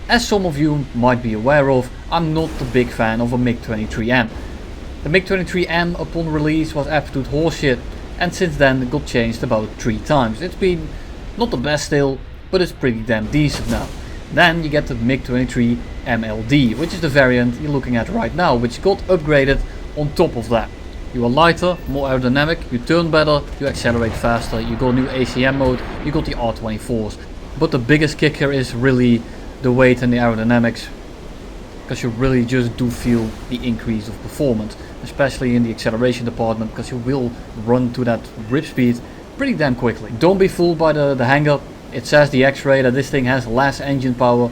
As some of you might be aware of, I'm not a big fan of a MiG-23M. The MiG-23M upon release was absolute horseshit, and since then it got changed about 3 times. It's been not the best still, but it's pretty damn decent now. Then you get the MiG-23MLD, which is the variant you're looking at right now, which got upgraded on top of that. You are lighter, more aerodynamic, you turn better, you accelerate faster, you got a new ACM mode, you got the R24s. But the biggest kicker is really the weight and the aerodynamics, because you really just do feel the increase of performance, especially in the acceleration department, because you will run to that grip speed pretty damn quickly. Don't be fooled by the hang-up. It says the X-ray that this thing has less engine power.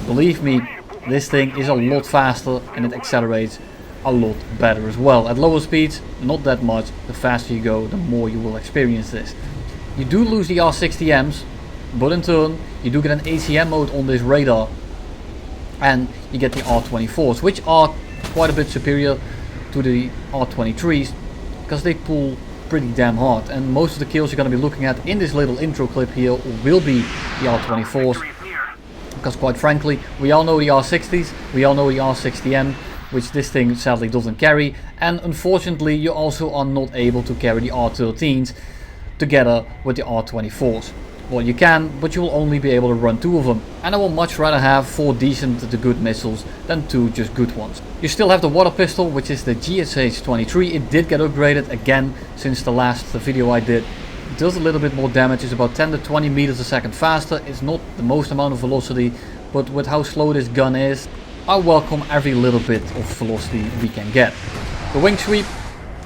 Believe me, this thing is a lot faster and it accelerates a lot better as well. At lower speeds, not that much. The faster you go, the more you will experience this. You do lose the R60Ms, but in turn you do get an ACM mode on this radar, and you get the R24s, which are quite a bit superior to the R23s because they pull pretty damn hard, and most of the kills you're going to be looking at in this little intro clip here will be the R24s, because quite frankly we all know the R60s, we all know the R60M, which this thing sadly doesn't carry, and unfortunately you also are not able to carry the R13s together with the R24s. Well, you can, but you will only be able to run 2 of them, and I will much rather have 4 decent to good missiles than 2 just good ones. You still have the water pistol, which is the GSH-23. It did get upgraded again since the last video I did. It does a little bit more damage, it's about 10 to 20 meters a second faster. It's not the most amount of velocity, but with how slow this gun is, I welcome every little bit of velocity we can get. The wing sweep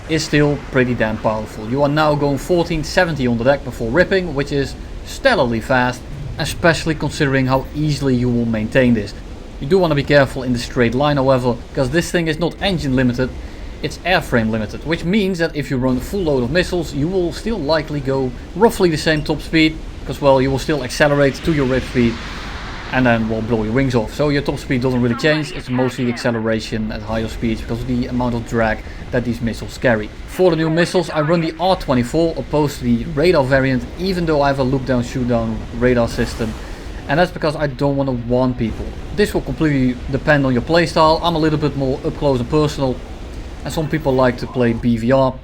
is still pretty damn powerful. You are now going 1470 on the deck before ripping, which is stellarly fast, especially considering how easily you will maintain this. You do want to be careful in the straight line, however, because this thing is not engine limited, it's airframe limited, which means that if you run full load of missiles you will still likely go roughly the same top speed, because well, you will still accelerate to your rip speed and then will blow your wings off. So your top speed doesn't really change, it's mostly the acceleration at higher speeds because of the amount of drag that these missiles carry. For the new missiles I run the R24 opposed to the radar variant, even though I have a look down shoot down radar system, and that's because I don't want to warn people. This will completely depend on your playstyle. I'm a little bit more up close and personal, and some people like to play BVR.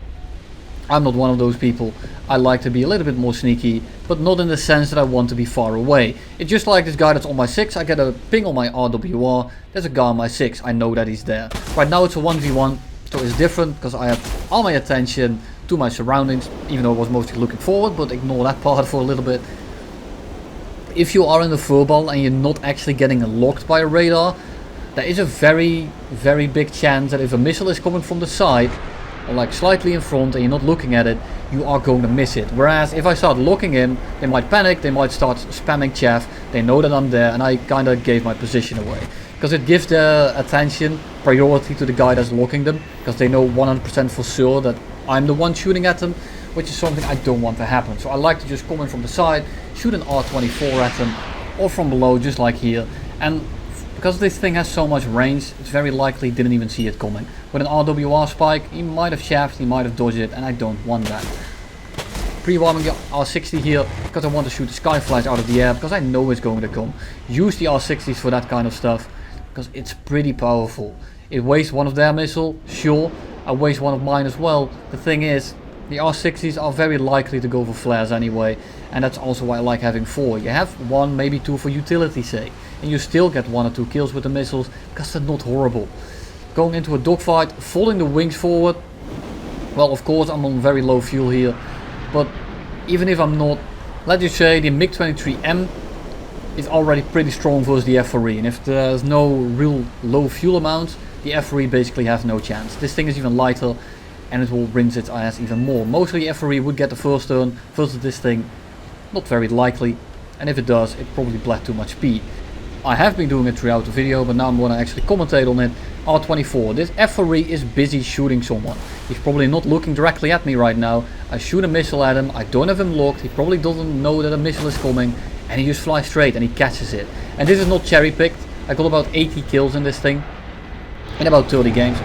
I'm not one of those people. I like to be a little bit more sneaky, but not in the sense that I want to be far away. It's just like this guy that's on my 6, I get a ping on my RWR, there's a guy on my 6, I know that he's there. Right now it's a 1v1, so it's different because I have all my attention to my surroundings, even though I was mostly looking forward, but ignore that part for a little bit. If you are in the furball and you're not actually getting locked by a radar, there is a very big chance that if a missile is coming from the side, or like slightly in front and you're not looking at it, you are going to miss it. Whereas if I start locking in, they might panic, they might start spamming chaff, they know that I'm there, and I kind of gave my position away. Because it gives their attention priority to the guy that's locking them, because they know 100% for sure that I'm the one shooting at them, which is something I don't want to happen. So I like to just come in from the side, shoot an R24 at them, or from below just like here, and because this thing has so much range, it's very likely he didn't even see it coming. With an RWR spike, he might have shafted, he might have dodged it, and I don't want that. Pre-warming the R60 here, because I want to shoot the Skyflash out of the air, because I know it's going to come. Use the R60s for that kind of stuff, because it's pretty powerful. It wastes one of their missile, sure, I waste one of mine as well. The thing is, the R60s are very likely to go for flares anyway, and that's also why I like having 4. You have 1, maybe 2 for utility's sake, and you still get 1 or 2 kills with the missiles, because they're not horrible. Going into a dogfight, folding the wings forward, well, of course I'm on very low fuel here, but even if I'm not, let's just say the MiG-23M is already pretty strong versus the F4E, and if there's no real low fuel amounts, the F4E basically has no chance. This thing is even lighter, and it will rinse its ass even more. Mostly the F4E would get the first turn versus this thing, not very likely, and if it does, it probably bled too much speed. I have been doing it throughout the video, but now I'm going to actually commentate on it. R24, this F4E is busy shooting someone. He's probably not looking directly at me right now. I shoot a missile at him, I don't have him locked, he probably doesn't know that a missile is coming, and he just flies straight and he catches it. And this is not cherry picked. I got about 80 kills in this thing, in about 30 games.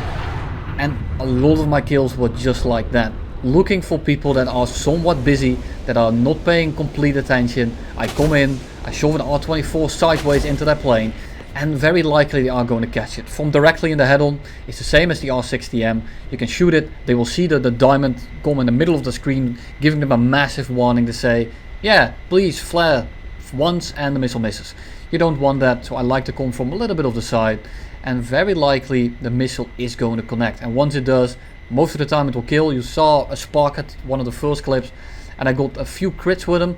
And a lot of my kills were just like that. Looking for people that are somewhat busy, that are not paying complete attention. I come in, I shove an R24 sideways into their plane, and very likely they are going to catch it. From directly in the head-on, it's the same as the R60M. You can shoot it, they will see the diamond come in the middle of the screen, giving them a massive warning to say, yeah, please flare once, and the missile misses. You don't want that, so I like to come from a little bit of the side, and very likely the missile is going to connect. And once it does, most of the time it will kill. You saw a spark at one of the first clips, and I got a few crits with them.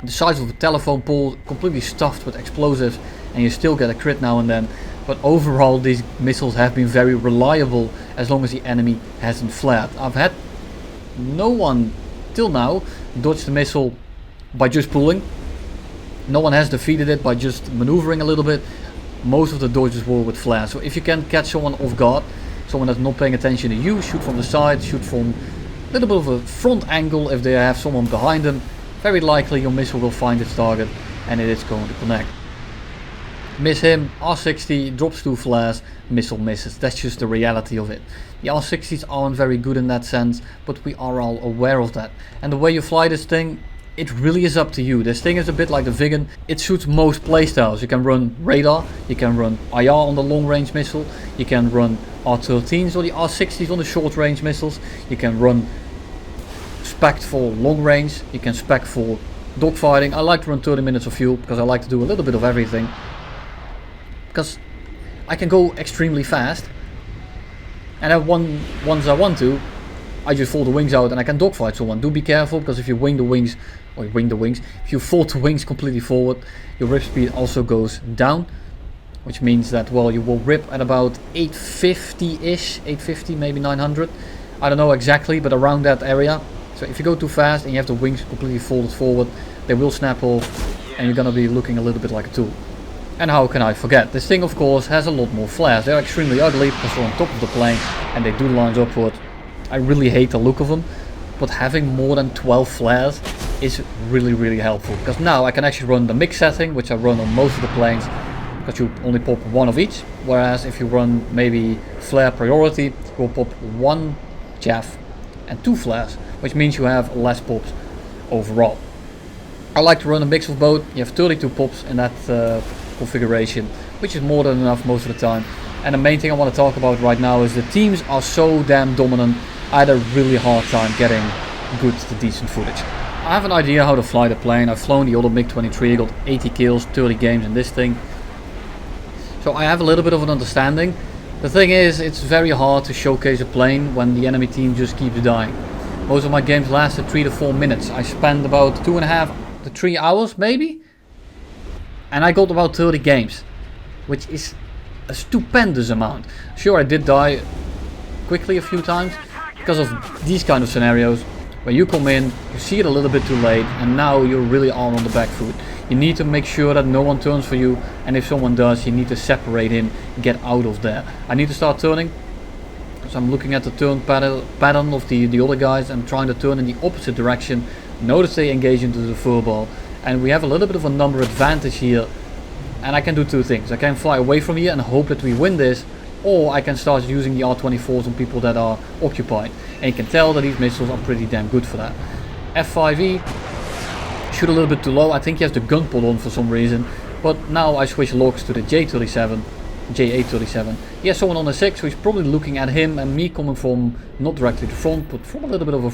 The size of a telephone pole, completely stuffed with explosives, and you still get a crit now and then. But overall these missiles have been very reliable as long as the enemy hasn't flared. I've had no one till now dodge the missile by just pulling. No one has defeated it by just maneuvering a little bit. Most of the dodges were with flares. So if you can catch someone off guard, someone that's not paying attention to you, shoot from the side, shoot from a little bit of a front angle if they have someone behind them, very likely your missile will find its target and it is going to connect. Miss him, R60 drops 2 flares, missile misses. That's just the reality of it. The R60s aren't very good in that sense, but we are all aware of that. And the way you fly this thing, it really is up to you. This thing is a bit like the Viggen. It suits most playstyles. You can run radar, you can run IR on the long range missile, you can run R13s or the R60s on the short range missiles, you can run spec for long range, you can spec for dogfighting. I like to run 30 minutes of fuel because I like to do a little bit of everything. Because I can go extremely fast, and then once I want to, I just fold the wings out and I can dogfight someone. Do be careful, because if you wing the wings, if you fold the wings completely forward, your rip speed also goes down, which means that, well, you will rip at about 850-ish, 850, maybe 900. I don't know exactly, but around that area. So if you go too fast and you have the wings completely folded forward, they will snap off and you're gonna be looking a little bit like a tool. And how can I forget? This thing, of course, has a lot more flares. They're extremely ugly because they're on top of the plane and they do lines upward. I really hate the look of them, but having more than 12 flares is really helpful, because now I can actually run the mix setting, which I run on most of the planes, because you only pop 1 of each, whereas if you run maybe flare priority, you will pop 1 chaff and 2 flares, which means you have less pops overall. I like to run a mix of both. You have 32 pops in that configuration, which is more than enough most of the time. And the main thing I want to talk about right now is the teams are so damn dominant. I had a really hard time getting good to decent footage. I have an idea how to fly the plane. I've flown the other MiG-23, got 80 kills, 30 games in this thing. So I have a little bit of an understanding. The thing is, it's very hard to showcase a plane when the enemy team just keeps dying. Most of my games lasted 3 to 4 minutes. I spent about 2.5 to 3 hours maybe. And I got about 30 games, which is a stupendous amount. Sure, I did die quickly a few times because of these kind of scenarios where you come in, you see it a little bit too late, and now you really are on the back foot. You need to make sure that no one turns for you, and if someone does, you need to separate him, get out of there. I need to start turning, so I'm looking at the turn pattern of the other guys and trying to turn in the opposite direction. Notice they engage into the furball, and we have a little bit of a number advantage here. And I can do 2 things. I can fly away from here and hope that we win this, or I can start using the R24s on people that are occupied. And you can tell that these missiles are pretty damn good for that. F5E, shoot a little bit too low. I think he has the gun pod on for some reason. But now I switch logs to the J837. He has someone on the 6, so he's probably looking at him and me coming from, not directly the front, but from a little bit of a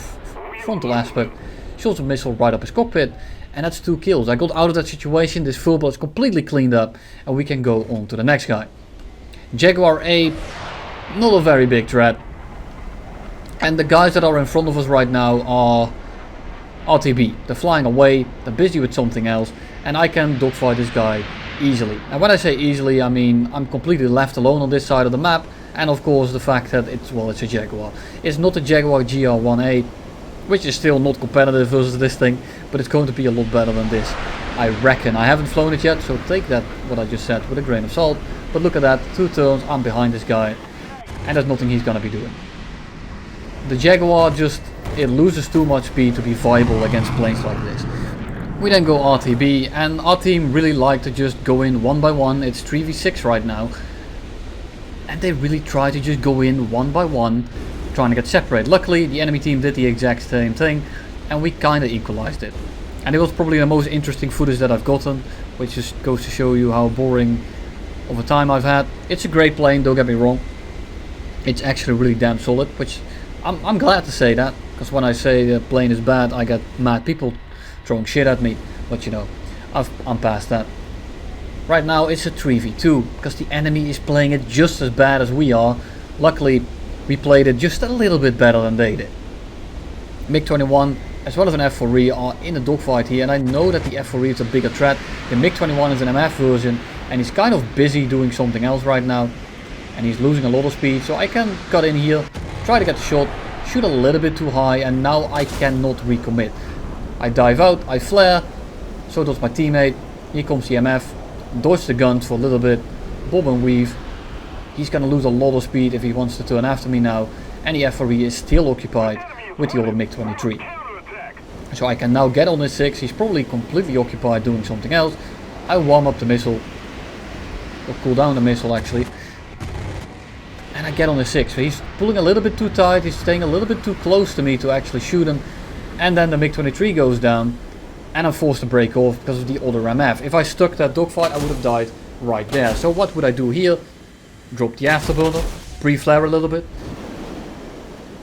frontal aspect. Shoots a missile right up his cockpit. And that's 2 kills. I got out of that situation. This furball is completely cleaned up, and we can go on to the next guy. Jaguar A, not a very big threat. And the guys that are in front of us right now are RTB. They're flying away, they're busy with something else, and I can dogfight this guy easily. And when I say easily, I mean I'm completely left alone on this side of the map, and of course the fact that it's a Jaguar. It's not a Jaguar GR1A, which is still not competitive versus this thing, but it's going to be a lot better than this, I reckon. I haven't flown it yet, so take that, what I just said, with a grain of salt. But look at that, 2 turns, I'm behind this guy, and there's nothing he's gonna be doing. The Jaguar it loses too much speed to be viable against planes like this. We then go RTB, and our team really like to just go in 1 by 1. It's 3v6 right now, and they really try to just go in 1 by 1, trying to get separated. Luckily, the enemy team did the exact same thing, and we kind of equalized it. And it was probably the most interesting footage that I've gotten, which just goes to show you how boring of a time I've had. It's a great plane, don't get me wrong. It's actually really damn solid, which I'm glad to say that, because when I say the plane is bad, I get mad people throwing shit at me, but you know, I'm past that. Right now it's a 3v2, because the enemy is playing it just as bad as we are. Luckily, we played it just a little bit better than they did. MiG-21 as well as an F4E are in a dogfight here, and I know that the F4E is a bigger threat. The MiG-21 is an MF version, and he's kind of busy doing something else right now, and he's losing a lot of speed, so I can cut in here, try to get the shot, shoot a little bit too high, and now I cannot recommit. I dive out, I flare, so does my teammate. Here comes the MF, dodge the guns for a little bit, bob and weave. He's gonna lose a lot of speed if he wants to turn after me now, and the F4E is still occupied with the other MiG-23. So I can now get on his 6, he's probably completely occupied doing something else. I warm up the missile, or cool down the missile actually, and I get on his 6. So he's pulling a little bit too tight, he's staying a little bit too close to me to actually shoot him, and then the MiG-23 goes down, and I'm forced to break off because of the other MF. If I stuck that dogfight, I would have died right there. So what would I do here? Drop the afterburner, pre-flare a little bit,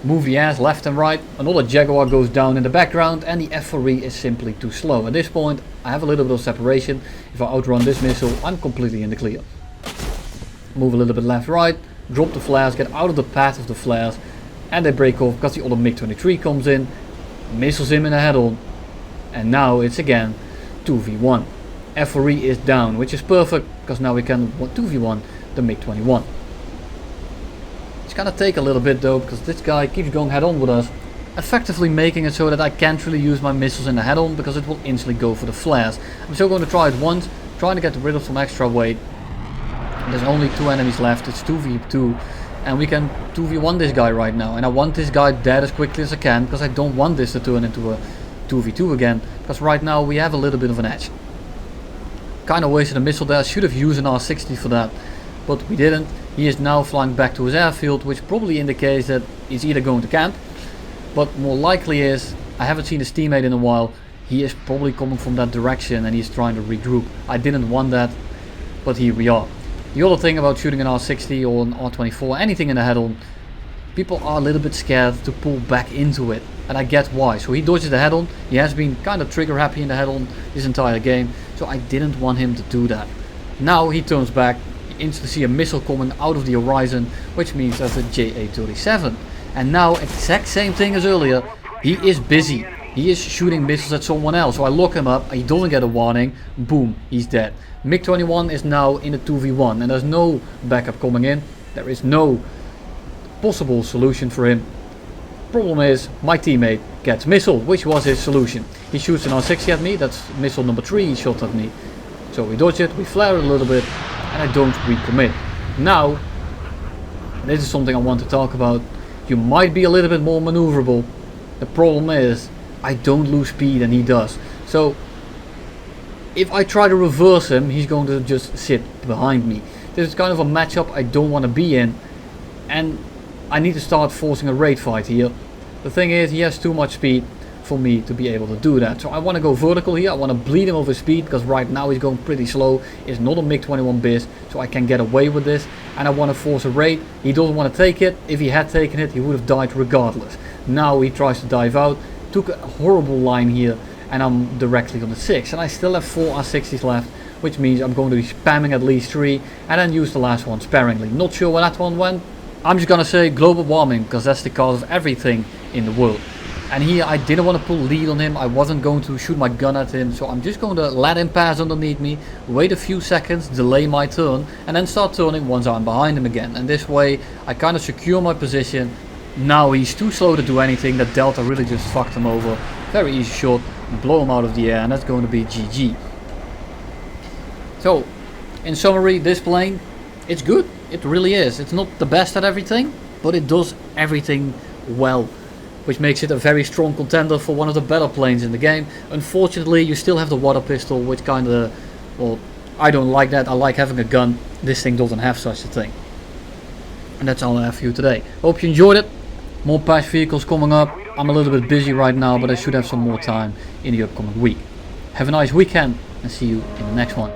move the ass left and right, another Jaguar goes down in the background, and the F4E is simply too slow. At this point I have a little bit of separation. If I outrun this missile, I'm completely in the clear. Move a little bit left right, drop the flares, get out of the path of the flares, and they break off because the other MiG-23 comes in, missiles him in the head on, and now it's again 2v1. F4E is down, which is perfect because now we can 2v1 the MiG-21. It's gonna take a little bit though, because this guy keeps going head on with us, effectively making it so that I can't really use my missiles in the head on because it will instantly go for the flares. I'm still going to try it once, trying to get rid of some extra weight. There's only 2 enemies left, it's 2v2, and we can 2v1 this guy right now, and I want this guy dead as quickly as I can because I don't want this to turn into a 2v2 again, because right now we have a little bit of an edge. Kinda wasted a missile there, should have used an R60 for that, but we didn't. He is now flying back to his airfield, which probably indicates that he's either going to camp, but more likely is, I haven't seen his teammate in a while, he is probably coming from that direction and he's trying to regroup. I didn't want that, but here we are. The other thing about shooting an R60 or an R24, anything in the head-on, people are a little bit scared to pull back into it, and I get why. So he dodges the head-on, he has been kind of trigger happy in the head-on this entire game, so I didn't want him to do that. Now he turns back, instantly see a missile coming out of the horizon, which means that's a JA-37. And now exact same thing as earlier, he is busy, he is shooting missiles at someone else. So I lock him up, he doesn't get a warning, boom, he's dead. MiG-21 is now in a 2v1 and there's no backup coming in, there is no possible solution for him. Problem is, my teammate gets missile, which was his solution. He shoots an R60 at me, that's missile number 3 he shot at me. So we dodge it, we flare it a little bit, and I don't recommit. Now, this is something I want to talk about. You might be a little bit more maneuverable. The problem is, I don't lose speed and he does. So, if I try to reverse him, he's going to just sit behind me. This is kind of a matchup I don't want to be in. And I need to start forcing a raid fight here. The thing is, he has too much speed for me to be able to do that. So I want to go vertical here, I want to bleed him of his speed, because right now he's going pretty slow. It's not a MiG-21 biz, so I can get away with this. And I want to force a raid. He doesn't want to take it. If he had taken it, he would have died regardless. Now he tries to dive out, took a horrible line here, and I'm directly on the 6. And I still have 4 R60s left, which means I'm going to be spamming at least 3, and then use the last one sparingly. Not sure where that one went. I'm just gonna say global warming, because that's the cause of everything in the world. And here I didn't want to pull lead on him, I wasn't going to shoot my gun at him, so I'm just going to let him pass underneath me, wait a few seconds, delay my turn, and then start turning once I'm behind him again. And this way I kind of secure my position. Now he's too slow to do anything, that Delta really just fucked him over. Very easy shot, blow him out of the air, and that's going to be GG. So, in summary, this plane, it's good, it really is. It's not the best at everything, but it does everything well, which makes it a very strong contender for one of the better planes in the game. Unfortunately, you still have the water pistol, which kind of, well, I don't like that. I like having a gun. This thing doesn't have such a thing. And that's all I have for you today. Hope you enjoyed it. More patch vehicles coming up. I'm a little bit busy right now, but I should have some more time in the upcoming week. Have a nice weekend and see you in the next one.